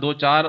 2-4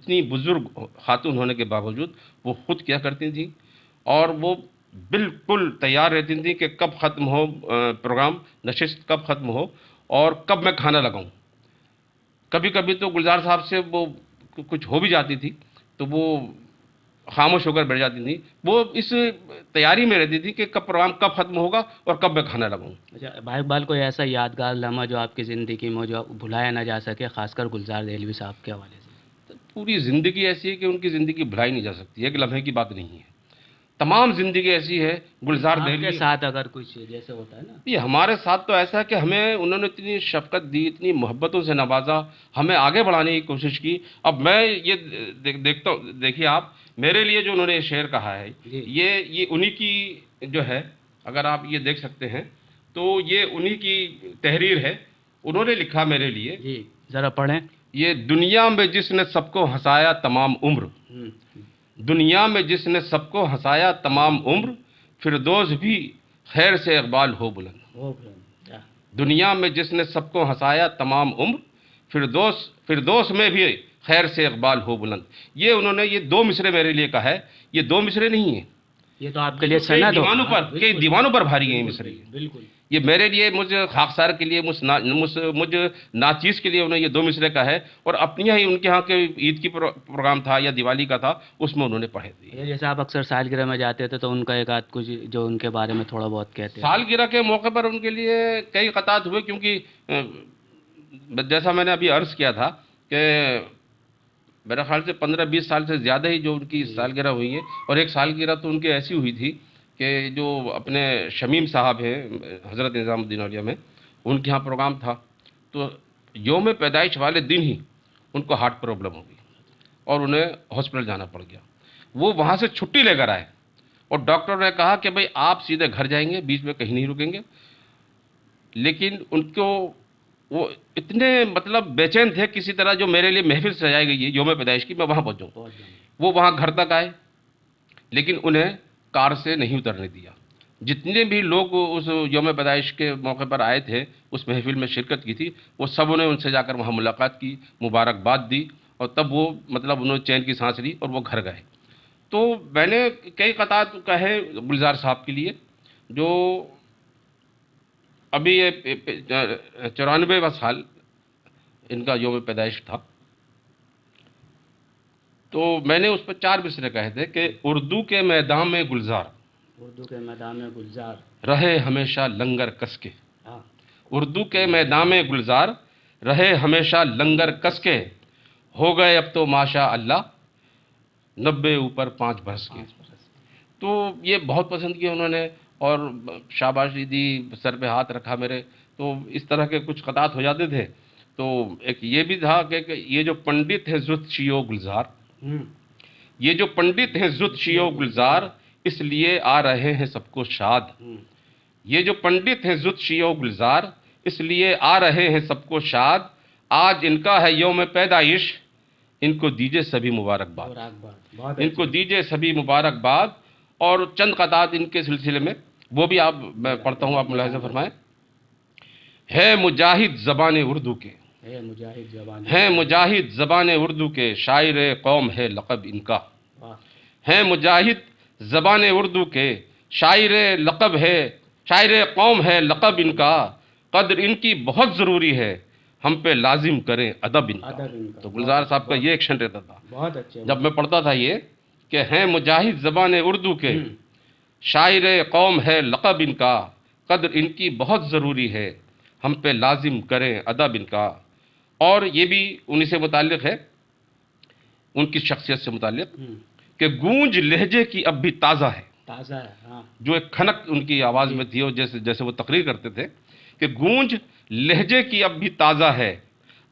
اتنی بزرگ خاتون ہونے کے باوجود وہ خود کیا کرتی تھیں اور وہ بالکل تیار رہتی تھیں کہ کب ختم ہو پروگرام نشست، کب ختم ہو اور کب میں کھانا لگاؤں۔ کبھی کبھی تو گلزار صاحب سے وہ کچھ ہو بھی جاتی تھی تو وہ خاموش ہو کر بیٹھ جاتی تھیں، وہ اس تیاری میں رہتی تھی کہ کب پروگرام کب ختم ہوگا اور کب میں کھانا لگاؤں۔ اچھا بھائی اقبال، کوئی ایسا یادگار لمحہ جو آپ کی زندگی میں جو بھلایا نہ جا سکے، خاص کر گلزار دہلوی صاحب کے حوالے سے؟ پوری زندگی ایسی ہے کہ ان کی زندگی بھلائی نہیں جا سکتی، ایک لمحے کی بات نہیں ہے، تمام زندگی ایسی ہے۔ گلزار آپ کے دہلوی ساتھ اگر کچھ جیسے ہوتا ہے نا، یہ ہمارے ساتھ تو ایسا ہے کہ ہمیں انہوں نے اتنی شفقت دی، اتنی محبتوں سے نوازا، ہمیں آگے بڑھانے کی کوشش کی۔ اب میں یہ دیکھتا ہوں، دیکھیے آپ، میرے لیے جو انہوں نے یہ شعر کہا ہے، جی یہ انہی کی جو ہے، اگر آپ یہ دیکھ سکتے ہیں تو یہ انہی کی تحریر ہے، انہوں نے لکھا میرے لیے، جی ذرا پڑھیں۔ یہ دنیا میں جس نے سب کو ہنسایا تمام عمر، دنیا میں جس نے سب کو ہنسایا تمام عمر، فردوس بھی خیر سے اقبال ہو بلند۔ دنیا میں جس نے سب کو ہنسایا تمام عمر، فردوس میں بھی خیر سے اقبال ہو بلند۔ یہ انہوں نے یہ دو مصرے میرے لیے کہا ہے، یہ دو مصرے نہیں ہیں، یہ تو آپ کے لیے کئی سند ہو۔ دیوانوں پر کئی دیوانوں پر بھاری ہیں یہ مصرے۔ بالکل یہ میرے لیے، مجھے خاکسار کے لیے، مجھ ناچیز کے لیے انہوں نے یہ دو مصرے کا ہے، اور اپنی ہی ان کے ہاں کے عید کی پروگرام تھا یا دیوالی کا تھا، اس میں انہوں نے پڑھے تھے۔ جیسے آپ اکثر سالگرہ میں جاتے تھے تو ان کا ایک آدھ کچھ جو ان کے بارے میں تھوڑا بہت کہتے ہیں۔ سالگرہ کے موقع پر ان کے لیے کئی قطعات ہوئے، کیونکہ جیسا میں نے ابھی عرض کیا تھا کہ میرا خیال سے 15-20 سال سے زیادہ ہی جو ان کی سالگرہ ہوئی ہے، اور ایک سالگرہ تو ان کی ایسی ہوئی تھی کہ جو اپنے شمیم صاحب ہیں حضرت نظام الدین اولیاء میں، ان کے ہاں پروگرام تھا، تو یوم پیدائش والے دن ہی ان کو ہارٹ پرابلم ہو گئی اور انہیں ہاسپٹل جانا پڑ گیا۔ وہ وہاں سے چھٹی لے کر آئے اور ڈاکٹر نے کہا کہ بھئی آپ سیدھے گھر جائیں گے، بیچ میں کہیں نہیں رکیں گے، لیکن ان کو وہ اتنے مطلب بے چین تھے، کسی طرح جو میرے لیے محفل سجائی گئی ہے یوم پیدائش کی، میں وہاں پہنچوں۔ وہ وہاں گھر تک آئے، لیکن انہیں کار سے نہیں اترنے دیا۔ جتنے بھی لوگ اس یوم پیدائش کے موقع پر آئے تھے، اس محفل میں شرکت کی تھی، وہ سب نے ان سے جا کر وہاں ملاقات کی، مبارکباد دی، اور تب وہ مطلب انہوں نے چین کی سانس لی اور وہ گھر گئے۔ تو میں نے کئی قطعات کہے گلزار صاحب کے لیے، جو ابھی یہ 94واں سال ان کا یوم پیدائش تھا، تو میں نے اس پر 4 مصرے کہے تھے کہ اردو کے میدان میں گلزار، اردو کے میدان میں گلزار رہے ہمیشہ لنگر کس کے، ہاں اردو کے میدان میں گلزار رہے ہمیشہ لنگر کس کے، ہو گئے اب تو ماشاء اللہ 90 اوپر 5 برس کے۔ تو یہ بہت پسند کیا انہوں نے، اور شاباشی دی، سر پہ ہاتھ رکھا میرے، تو اس طرح کے کچھ قطعات ہو جاتے تھے۔ تو ایک یہ بھی تھا کہ یہ جو پنڈت ہے زت شیو گلزار، یہ جو پنڈت ہیں زت شیو گلزار، اس لیے آ رہے ہیں سب کو شاد، یہ جو پنڈت ہیں زت شیو گلزار، اس لیے آ رہے ہیں سب کو شاد، آج ان کا ہے یوم پیدائش، ان کو دیجئے سبھی مبارکباد، ان کو دیجئے سبھی مبارکباد۔ اور چند قطعات ان کے سلسلے میں وہ بھی میں پڑھتا ہوں، آپ ملاحظہ فرمائیں۔ ہے مجاہد زبان اردو کے، ہے مجاہد زبان اردو کے، شاعر قوم ہے لقب ان کا، ہے مجاہد زبان اردو کے، شاعر لقب ہے، شاعر قوم ہے لقب ان کا، قدر ان کی بہت ضروری ہے، ہم پہ لازم کریں ادب ان کا۔ تو گلزار صاحب کا یہ ایکشن رہتا تھا بہت اچھے۔ جب میں پڑھتا تھا یہ کہ ہیں مجاہد زبان اردو کے، شاعر قوم ہے لقب ان کا، قدر ان کی بہت ضروری ہے، ہم پہ لازم کریں ادب ان کا۔ اور یہ بھی انہی سے متعلق ہے، ان کی شخصیت سے متعلق، کہ گونج لہجے کی اب بھی تازہ ہے، تازہ ہے، ہاں جو ایک کھنک ان کی آواز میں تھی، اور جیسے وہ تقریر کرتے تھے کہ گونج لہجے کی اب بھی تازہ ہے،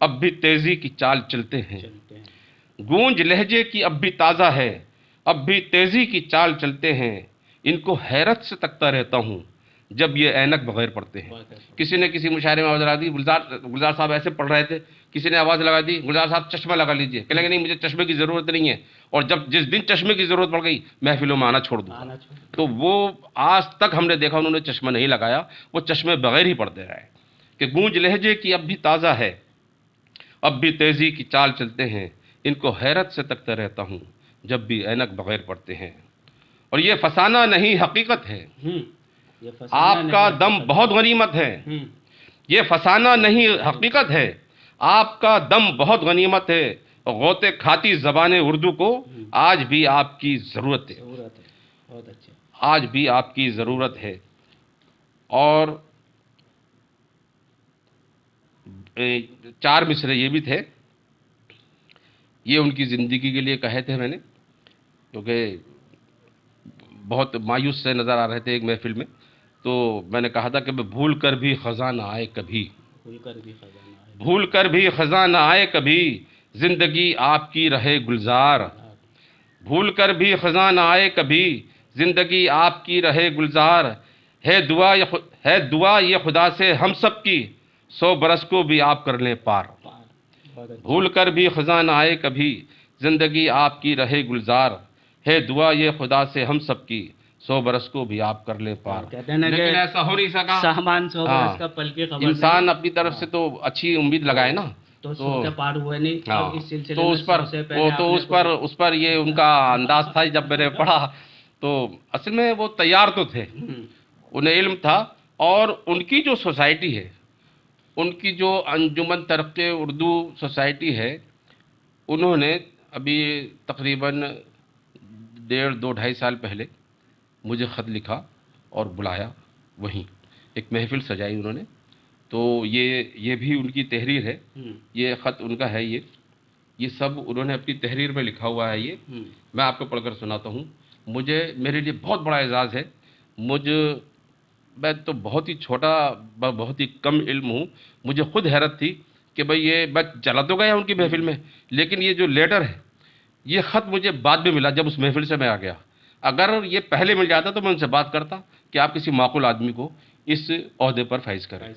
اب بھی تیزی کی چال چلتے ہیں، گونج لہجے کی اب بھی تازہ ہے، اب بھی تیزی کی چال چلتے ہیں، ان کو حیرت سے تکتا رہتا ہوں جب یہ اینک بغیر پڑھتے ہیں۔ کسی نے کسی مشاعرے میں آواز لگا دی، گلزار صاحب ایسے پڑھ رہے تھے، کسی نے آواز لگا دی گلزار صاحب چشمہ لگا لیجئے، کہنے لگے نہیں مجھے چشمے کی ضرورت نہیں ہے، اور جس دن چشمے کی ضرورت پڑ گئی محفلوں میں آنا چھوڑ دوں۔ تو وہ آج تک ہم نے دیکھا انہوں نے چشمہ نہیں لگایا، وہ چشمے بغیر ہی پڑھتے رہے، کہ گونج لہجے کی اب بھی تازہ ہے، اب بھی تیزی کی چال چلتے ہیں، ان کو حیرت سے تکتا رہتا ہوں جب بھی اینک بغیر پڑتے ہیں. اور یہ فسانہ نہیں حقیقت ہے. آپ کا دم بہت غنیمت ہے. یہ فسانہ نہیں حقیقت ہے. آپ کا دم بہت غنیمت ہے. غوطے کھاتی زبان اردو کو آج بھی آپ کی ضرورت ہے. بہت اچھا. آج بھی آپ کی ضرورت ہے. اور 4 مصرے یہ بھی تھے. یہ ان کی زندگی کے لیے کہے تھے میں نے، کیونکہ بہت مایوس سے نظر آ رہے تھے ایک محفل میں. تو میں نے کہا تھا کہ بھول کر بھی خزاں نہ آئے کبھی، بھول کر بھی خزاں نہ آئے کبھی، زندگی آپ کی رہے گلزار. بھول کر بھی خزاں نہ آئے کبھی، زندگی آپ کی رہے گلزار. ہے دعا یہ خدا سے ہم سب کی، 100 برس کو بھی آپ کر لیں پار. بھول کر بھی خزاں نہ آئے کبھی، زندگی آپ کی رہے گلزار. ہے دعا یہ خدا سے ہم سب کی، 100 برس کو بھی آپ کر لیں پار. لیکن ایسا ہو نہیں سکا. سامان 100 برس کا پل کی خبر. انسان اپنی طرف سے تو اچھی امید لگائے نا، تو 100 کے پار ہوئے نہیں. اس سلسلے تو اس پر یہ ان کا انداز تھا. جب میں نے پڑھا تو اصل میں وہ تیار تو تھے، انہیں علم تھا. اور ان کی جو سوسائٹی ہے، ان کی جو انجمن ترقی اردو سوسائٹی ہے، انہوں نے ابھی تقریباً 1.5-2-2.5 سال پہلے مجھے خط لکھا اور بلایا. وہیں ایک محفل سجائی انہوں نے. تو یہ بھی ان کی تحریر ہے. یہ خط ان کا ہے. یہ سب انہوں نے اپنی تحریر میں لکھا ہوا ہے. یہ میں آپ کو پڑھ کر سناتا ہوں. میرے لیے بہت بڑا اعزاز ہے. میں تو بہت ہی چھوٹا، بہت ہی کم علم ہوں. مجھے خود حیرت تھی کہ بھئی یہ میں چلا تو گیا ان کی محفل میں، لیکن یہ جو لیٹر ہے، یہ خط مجھے بعد میں ملا جب اس محفل سے میں آ گیا. اگر یہ پہلے مل جاتا تو میں ان سے بات کرتا کہ آپ کسی معقول آدمی کو اس عہدے پر فائز کریں.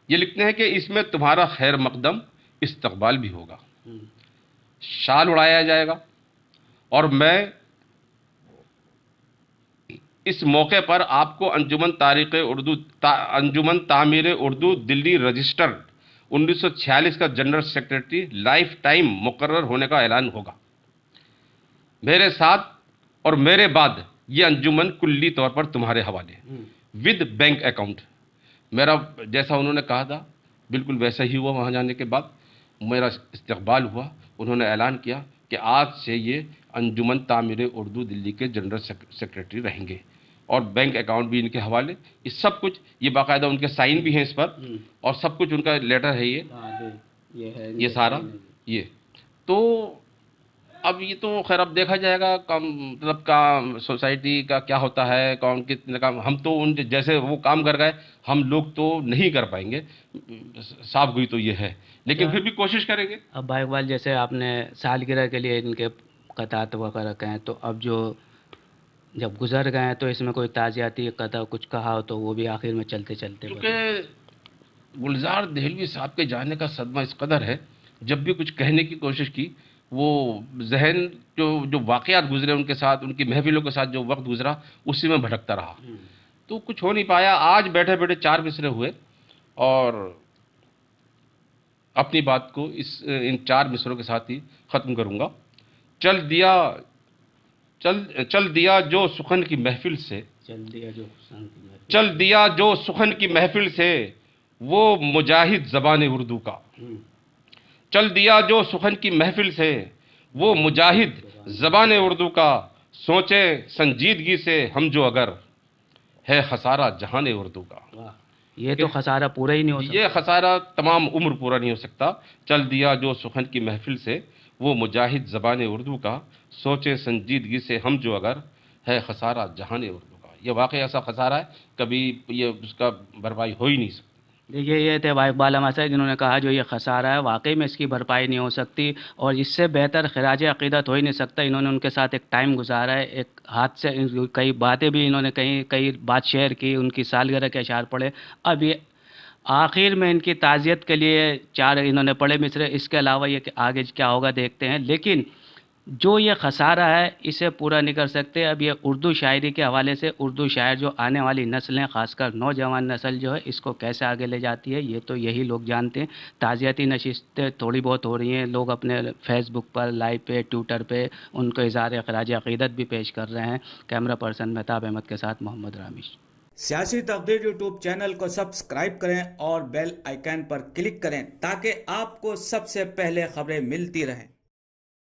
یہ لکھتے ہیں کہ اس میں تمہارا خیر مقدم استقبال بھی ہوگا، شال اڑایا جائے گا. اور میں اس موقع پر آپ کو انجمن تعمیر اردو دلی رجسٹر 1946 کا جنرل سیکرٹری لائف ٹائم مقرر ہونے کا اعلان ہوگا. میرے ساتھ اور میرے بعد یہ انجمن کلی طور پر تمہارے حوالے ود بینک اکاؤنٹ. میرا جیسا انہوں نے کہا تھا بالکل ویسا ہی ہوا. وہاں جانے کے بعد میرا استقبال ہوا. انہوں نے اعلان کیا کہ آج سے یہ انجمن تعمیر اردو دلی کے جنرل سیکرٹری رہیں گے، اور بینک اکاؤنٹ بھی ان کے حوالے. یہ سب کچھ، یہ باقاعدہ ان کے سائن بھی ہیں اس پر، اور سب کچھ ان کا لیٹر ہے. یہ سارا یہ تو اب یہ تو خیر اب دیکھا جائے گا مطلب کام سوسائٹی کا کیا ہوتا ہے، کون کتنے کام. ہم تو ان جیسے وہ کام کر گئے، ہم لوگ تو نہیں کر پائیں گے. صاف گوئی تو یہ ہے، لیکن پھر بھی کوشش کریں گے. اب بھائی اقبال، جیسے آپ نے سالگرہ کے لیے ان کے قطعات وغیرہ کہیں، تو اب جب گزر گئے ہیں تو اس میں کوئی تعزیتی قطع کچھ کہا ہو تو وہ بھی آخر میں چلتے کیونکہ گلزار دہلوی صاحب کے جانے کا صدمہ اس قدر ہے، جب بھی کچھ کہنے کی کوشش کی، وہ ذہن جو واقعات گزرے ان کے ساتھ، ان کی محفلوں کے ساتھ جو وقت گزرا، اسی میں بھٹکتا رہا. تو کچھ ہو نہیں پایا. آج بیٹھے بیٹھے 4 مصرے ہوئے، اور اپنی بات کو ان 4 مصروں کے ساتھ ہی ختم کروں گا. چل دیا جو سخن کی محفل سے، چل دیا جو سخن کی محفل سے، وہ مجاہد زبان اردو کا. چل دیا جو سخن کی محفل سے، وہ مجاہد زبان اردو کا. سوچے سنجیدگی سے ہم جو اگر، ہے خسارہ جہان اردو کا. یہ تو خسارہ پورا ہی نہیں ہو سکتا. یہ خسارہ تمام عمر پورا نہیں ہو سکتا. چل دیا جو سخن کی محفل سے، وہ مجاہد زبان اردو کا. سوچے سنجیدگی سے ہم جو اگر، ہے خسارہ جہان اردو کا. یہ واقعی ایسا خسارہ ہے، کبھی یہ اس کا بھرپائی ہو ہی نہیں سکتی. دیکھیے، یہ تھے بھائی اقبال احمد صاحب، جنہوں نے کہا جو یہ خسارہ ہے واقعی میں اس کی بھرپائی نہیں ہو سکتی، اور اس سے بہتر خراج عقیدت ہو ہی نہیں سکتا. انہوں نے ان کے ساتھ ایک ٹائم گزارا ہے، ایک ہاتھ سے کئی باتیں بھی انہوں نے کئی بات شیئر کی، ان کی سالگرہ کے اشعار پڑھے. اب یہ آخر میں ان کی تعزیت کے لیے 4 انہوں نے پڑھے مصرے. اس کے علاوہ یہ کہ آگے کیا ہوگا دیکھتے ہیں. لیکن جو یہ خسارہ ہے اسے پورا نہیں کر سکتے. اب یہ اردو شاعری کے حوالے سے اردو شاعر جو آنے والی نسلیں خاص کر نوجوان نسل جو ہے اس کو کیسے آگے لے جاتی ہے یہ تو یہی لوگ جانتے ہیں. تعزیتی نشستیں تھوڑی بہت ہو رہی ہیں, لوگ اپنے فیس بک پر, لائیو پہ, ٹویٹر پہ ان کو اظہار خراج عقیدت بھی پیش کر رہے ہیں. کیمرہ پرسن مہتاب احمد کے ساتھ محمد رامیش. سیاسی تقدیر یوٹیوب چینل کو سبسکرائب کریں اور بیل آئیکن پر کلک کریں تاکہ آپ کو سب سے پہلے خبریں ملتی رہیں.